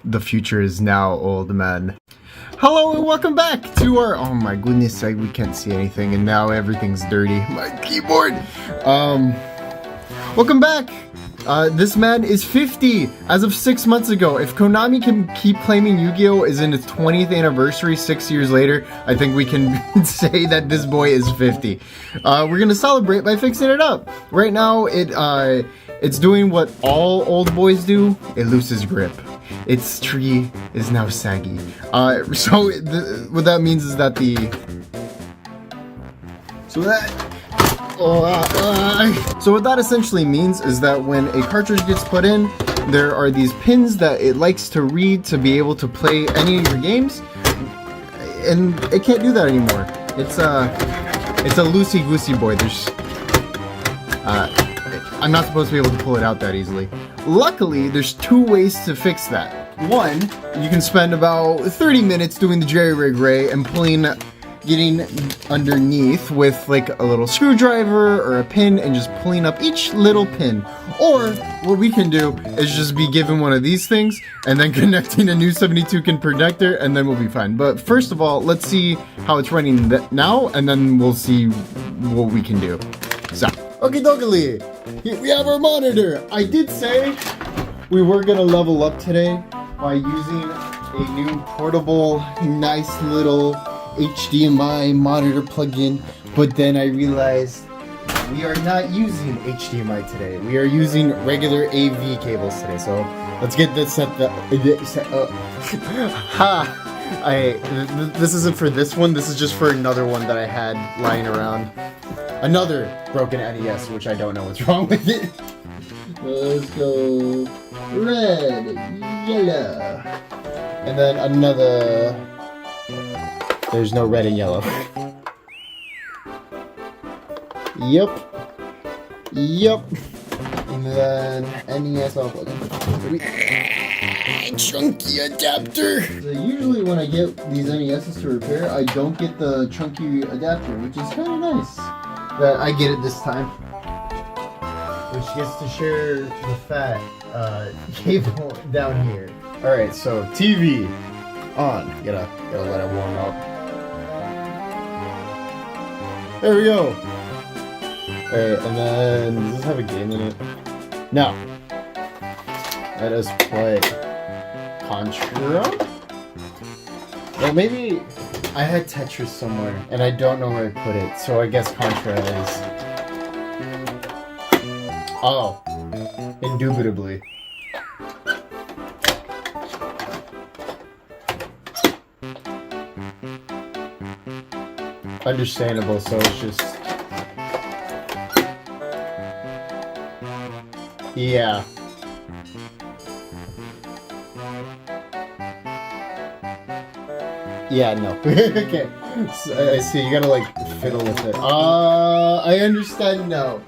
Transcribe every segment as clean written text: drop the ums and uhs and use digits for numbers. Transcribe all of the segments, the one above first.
the future is now, old man. Hello and welcome back to our, oh my goodness, we can't see anything and now everything's dirty. My keyboard. Welcome back. This man is 50 as of 6 months ago. If Konami can keep claiming Yu-Gi-Oh! Is in its 20th anniversary 6 years later, I think we can say that this boy is 50. We're gonna celebrate by fixing it up. Right now, it's doing what all old boys do. It loses grip. Its tree is now saggy. What that means is that So what that essentially means is that when a cartridge gets put in, there are these pins that it likes to read to be able to play any of your games, and it can't do that anymore. It's a loosey-goosey boy. I'm not supposed to be able to pull it out that easily. Luckily, there's two ways to fix that. One, you can spend about 30 minutes doing the jerry-rig ray and getting underneath with like a little screwdriver or a pin and just pulling up each little pin. Or what we can do is just be given one of these things and then connecting a new 72-pin connector, and then we'll be fine. But first of all, let's see how it's running now, and then we'll see what we can do. So, okay, doggly, here we have our monitor. I did say we were gonna level up today by using a new portable, nice little HDMI monitor plug-in, but then I realized we are not using HDMI today. We are using regular AV cables today. So let's get this set up. This isn't for this one. This is just for another one that I had lying around. Another broken NES, which I don't know what's wrong with it. Let's go red, yellow, and then another. There's no red and yellow. Yep. And then NES I'll plug in. Chunky adapter. So usually when I get these NESs to repair, I don't get the chunky adapter, which is kind of nice that I get it this time. Which gets to share the fat cable down here. All right, so TV on. Gotta let it warm up. There we go. Alright, and then, does this have a game in it? No. Let us play Contra? Well, maybe I had Tetris somewhere, and I don't know where I put it, so I guess Contra is. Oh. Indubitably. Understandable, so it's just... Yeah. Yeah, no. Okay. So, I see, you gotta like fiddle with it. I understand now.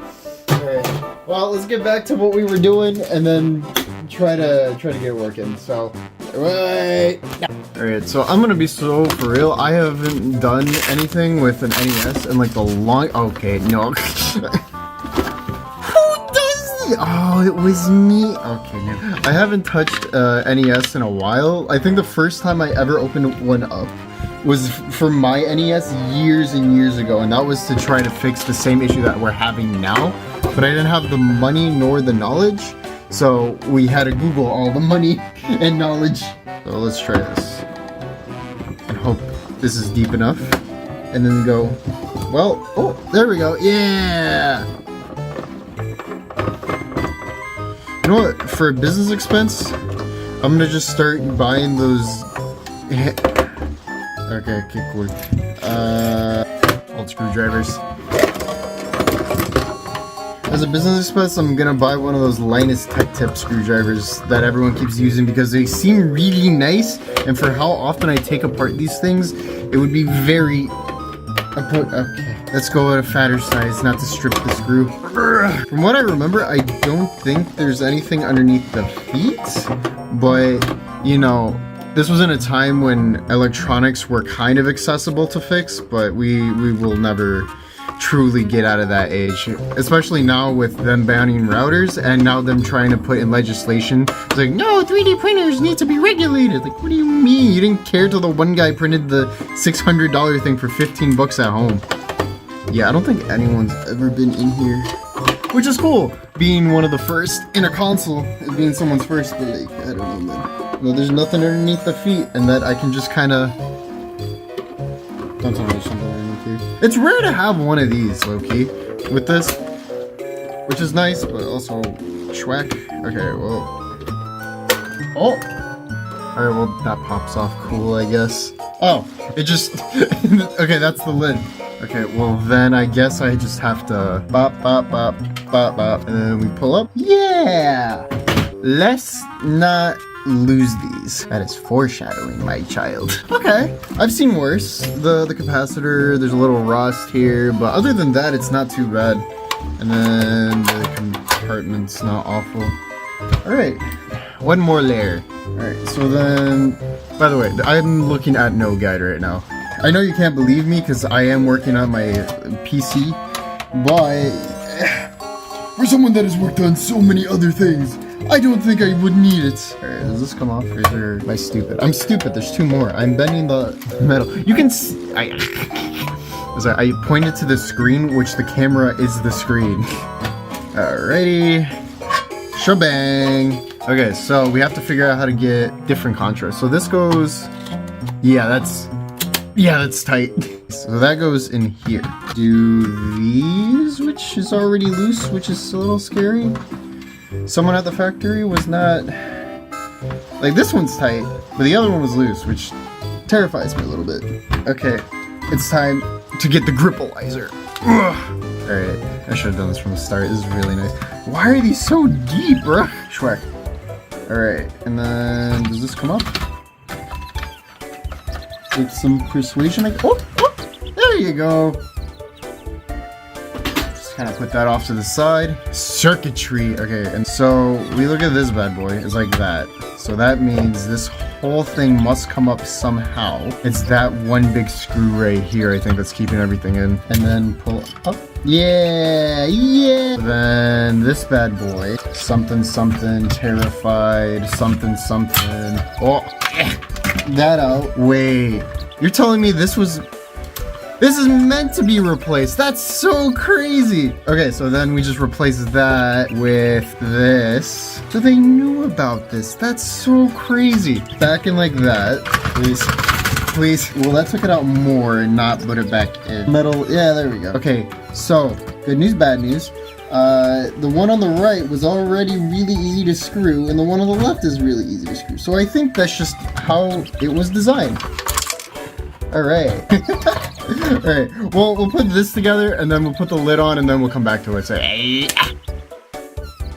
Alright. Well, let's get back to what we were doing and then try to get it working. So, right. Alright, so I'm gonna be so for real. I haven't done anything with an NES in like the long. Okay, no. Who does? Oh, it was me. Okay, no. I haven't touched NES in a while. I think the first time I ever opened one up was for my NES years and years ago, and that was to try to fix the same issue that we're having now. But I didn't have the money nor the knowledge, so we had to Google all the money and knowledge. So let's try this. And hope this is deep enough. And then go, well, oh, there we go. Yeah! You know what? For a business expense, I'm gonna just start buying those. Okay, cool. Old screwdrivers. As a business expense, I'm gonna buy one of those Linus Tech Tip screwdrivers that everyone keeps using because they seem really nice, and for how often I take apart these things, it would be very... Okay, let's go at a fatter size, not to strip the screw. From what I remember, I don't think there's anything underneath the feet, but, you know, this was in a time when electronics were kind of accessible to fix, but we will never truly get out of that age, especially now with them banning routers and now them trying to put in legislation. It's like, no, 3D printers need to be regulated. Like, what do you mean? You didn't care till the one guy printed the $600 thing for 15 bucks at home. Yeah, I don't think anyone's ever been in here, which is cool, being one of the first in a console, being someone's first, but like, I don't know, man. No, there's nothing underneath the feet, and that I can just kind of... Don't tell me there's something underneath here. It's rare to have one of these, low-key, with this, which is nice, but also schwack. Okay, well... Oh! Alright, well, that pops off cool, I guess. Oh, it just... Okay, that's the lid. Okay, well then I guess I just have to bop, bop, bop, bop, bop, and then we pull up. Yeah! Let's not lose these. That is foreshadowing, my child. Okay, I've seen worse. The capacitor, there's a little rust here, but other than that, it's not too bad. And then the compartment's not awful. Alright, one more layer. Alright, so then, by the way, I'm looking at no guide right now. I know you can't believe me because I am working on my PC, but for someone that has worked on so many other things, I don't think I would need it. Alright, does this come off or am I stupid? I'm stupid, there's two more. I'm bending the metal. You can see, I pointed to the screen, which the camera is the screen. Alrighty, shebang. Okay, so we have to figure out how to get different contrast. So this goes, yeah, that's tight. So that goes in here. Do these, which is already loose, which is a little scary. Someone at the factory was not... Like, this one's tight, but the other one was loose, which terrifies me a little bit. Okay, it's time to get the grippolizer. Alright, I should have done this from the start. This is really nice. Why are these so deep, bruh? Schwack. Alright, and then does this come up? With some persuasion, oh, there you go. Just kind of put that off to the side. Circuitry, okay, and so we look at this bad boy, it's like that. So that means this whole thing must come up somehow. It's that one big screw right here, I think, that's keeping everything in. And then pull up. Yeah. Then this bad boy, something, terrified, something. Oh, that out. Wait, you're telling me this is meant to be replaced? That's so crazy. Okay, so then we just replace that with this. So they knew about this. That's so crazy. Back in like that, please. Well, that took it out more and not put it back in. Metal, yeah, there we go. Okay, so good news, bad news. The one on the right was already really easy to screw, and the one on the left is really easy to screw. So I think that's just how it was designed. Alright. Alright, well, we'll put this together, and then we'll put the lid on, and then we'll come back to it.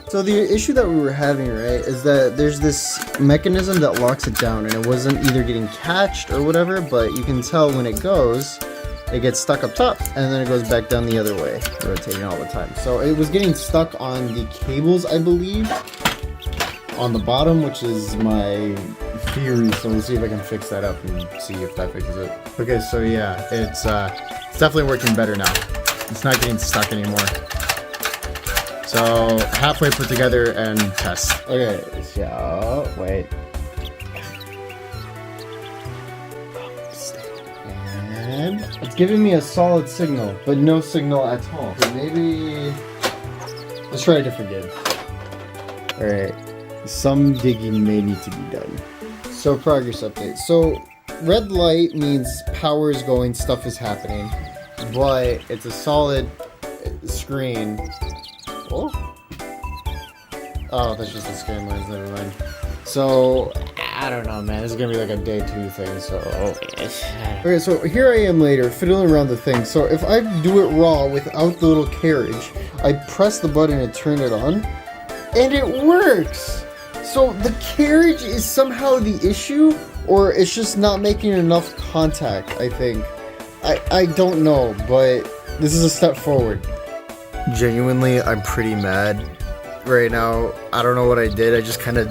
So the issue that we were having, right, is that there's this mechanism that locks it down, and it wasn't either getting catched or whatever, but you can tell when it goes, it gets stuck up top, and then it goes back down the other way, rotating all the time. So it was getting stuck on the cables, I believe, on the bottom, which is my theory. So we'll see if I can fix that up and see if that fixes it. Okay, so yeah, it's definitely working better now. It's not getting stuck anymore. So halfway put together and test. Okay, so wait. And it's giving me a solid signal, but no signal at all. So maybe let's try a different game. Alright. Some digging may need to be done. So progress update. So red light means power is going, stuff is happening, but it's a solid screen. Oh, that's just the scan lines, never mind. So, I don't know, man. This is gonna be like a day 2 thing, so... Okay, so here I am later, fiddling around the thing. So if I do it raw without the little carriage, I press the button and turn it on, and it works! So the carriage is somehow the issue, or it's just not making enough contact, I think. I don't know, but this is a step forward. Genuinely, I'm pretty mad right now. I don't know what I did. I just kind of...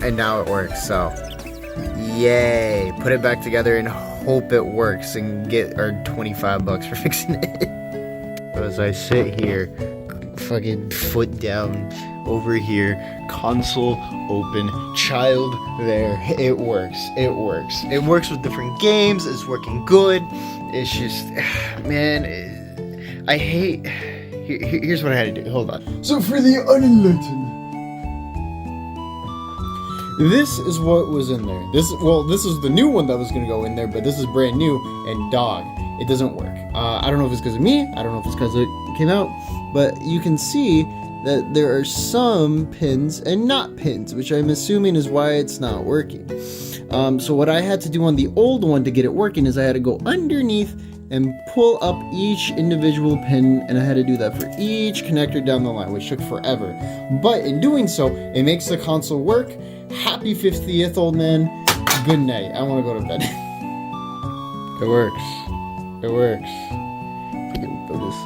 And now it works, so... Yay! Put it back together and hope it works and get our 25 bucks for fixing it. as I sit here, fucking foot down over here, console open, child there. It works. It works. It works with different games. It's working good. It's just, man, I hate. Here's what I had to do. Hold on. So for the unenlightened, this is what was in there. This is the new one that was gonna go in there, but this is brand new, and dog, it doesn't work. I don't know if it's because of me. I don't know if it's because it came out, but you can see that there are some pins and not pins, which I'm assuming is why it's not working. So what I had to do on the old one to get it working is I had to go underneath and pull up each individual pin, and I had to do that for each connector down the line, which took forever. But in doing so, it makes the console work. Happy 50th, old man. Good night. I want to go to bed. It works. It works. Freaking focus.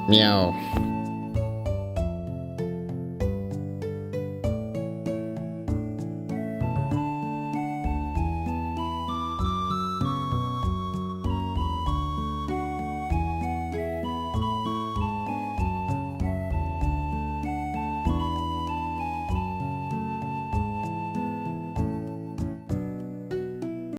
Meow.